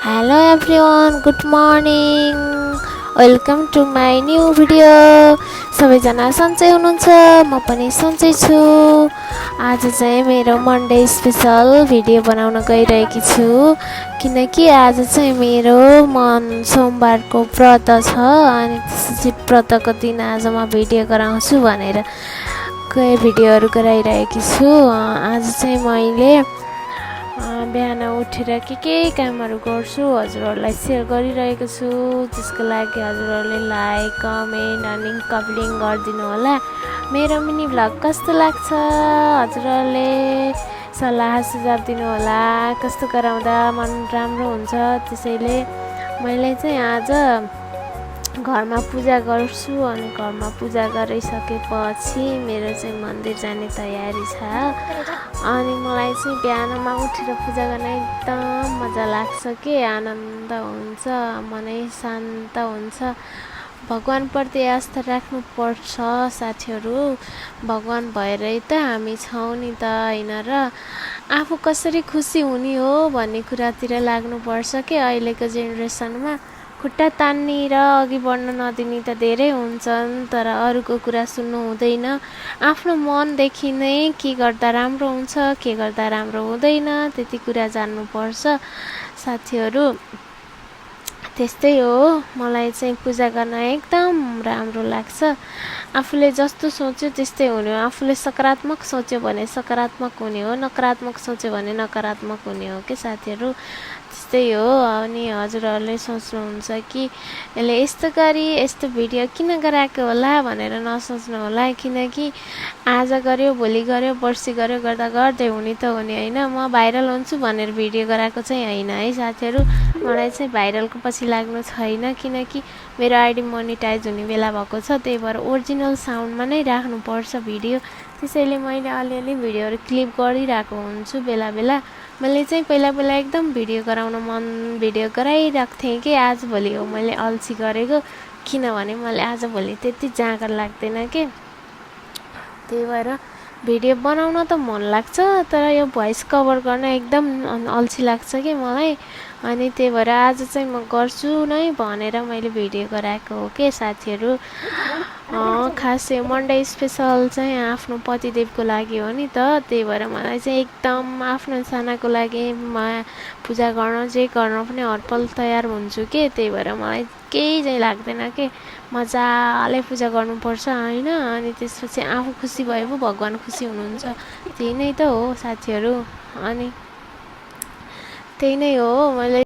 Hello everyone, good morning. Welcome to my new video. सबैजना सन्चै हुनुहुन्छ, म पनि सन्चै छु। आज चाहिँ मेरो मन्डे स्पेशल भिडियो बनाउन गइरहेकी छु किनकि आज चाहिँ मेरो सोमबारको व्रत छ अनि त्यसपछि व्रतको दिन आज म भिडियो गराउँछु भनेर भिडियोहरू गराइरहेकी छु। आज चाहिँ मैले बिहान उठेर के कामहरू गर्छु हजुरहरूलाई सेयर गरिरहेको छु, त्यसको लागि हजुरहरूले लाइक कमेन्ट अनि कमेन्ट गरिदिनु होला। मेरो मिनी भ्लग कस्तो लाग्छ हजुरहरूले सल्लाह सुझाव दिनु होला, कस्तो गराउँदा मन राम्रो हुन्छ। त्यसैले मैले चाहिँ आज घरमा पूजा गर्छु अनि घरमा पूजा गरिसकेपछि मेरो चाहिँ मन्दिर जाने तयारी छ अनि मलाई चाहिँ बिहानमा उठेर पूजा गर्न एकदम मजा लाग्छ के आनन्द हुन्छ, मनै शान्त हुन्छ। भगवानप्रति आस्था राख्नुपर्छ साथीहरू, भगवान भएरै त हामी छौँ नि त होइन र आफू कसरी खुसी हुने हो भन्ने कुरातिर लाग्नुपर्छ के। अहिलेको जेनेरेसनमा खुट्टा तान्ने र अघि बढ्न नदिने त धेरै हुन्छन्, तर अरूको कुरा सुन्नु हुँदैन। आफ्नो मनदेखि नै के गर्दा राम्रो हुन्छ के गर्दा राम्रो हुँदैन त्यति कुरा जान्नुपर्छ साथीहरू। त्यस्तै हो, मलाई चाहिँ पूजा गर्न एकदम राम्रो लाग्छ। आफूले जस्तो सोच्यो त्यस्तै हुने हो। आफूले सकारात्मक सोच्यो भने सकारात्मक हुने हो, नकारात्मक सोच्यो भने नकारात्मक हुने हो के साथीहरू। त्यस्तै हो। अनि हजुरहरूले सोच्नुहुन्छ कि यसले यस्तो गरी यस्तो भिडियो किन गराएको होला भनेर नसोच्नु होला, किनकि आज गर्यो भोलि गर्यो पर्सि गर्यो गर्दा गर्दै हुने त हुने होइन। म भाइरल हुन्छु भनेर भिडियो गराएको चाहिँ होइन है साथीहरू। मलाई चाहिँ भाइरलको पछि लाग्नु छैन, किनकि मेरो आइडी मोनिटाइज हुने बेला भएको छ, त्यही भएर ओरिजिनल साउन्डमा नै राख्नुपर्छ भिडियो। त्यसैले मैले अलिअलि भिडियोहरू क्लिप गरिरहेको हुन्छु बेला बेला। मैले चाहिँ पहिला एकदम भिडियो गराइरहेको थिएँ कि आजभोलि हो मैले अल्छी गरेको, किनभने मलाई आजभोलि त्यति जाँगर लाग्दैन के। त्यही भएर भिडियो बनाउन त मन लाग्छ, तर यो भोइस कभर गर्न एकदम अल्छी लाग्छ कि मलाई। अनि त्यही भएर आज चाहिँ म गर्छु नै भनेर मैले भिडियो गराएको हो के साथीहरू। खास यो मन्डे स्पेसल चाहिँ आफ्नो पतिदेवको लागि हो नि त, त्यही भएर मलाई चाहिँ एकदम आफ्नो सानाको लागि म पूजा गर्न जे गर्न पनि हरपल तयार हुन्छु के। त्यही भएर मलाई केही चाहिँ लाग्दैन के, मजाले पूजा गर्नुपर्छ होइन। अनि त्यसपछि आफू खुसी भए पो भगवान खुसी हुनुहुन्छ, त्यही नै त हो साथीहरू। अनि त्यही नै हो, मैले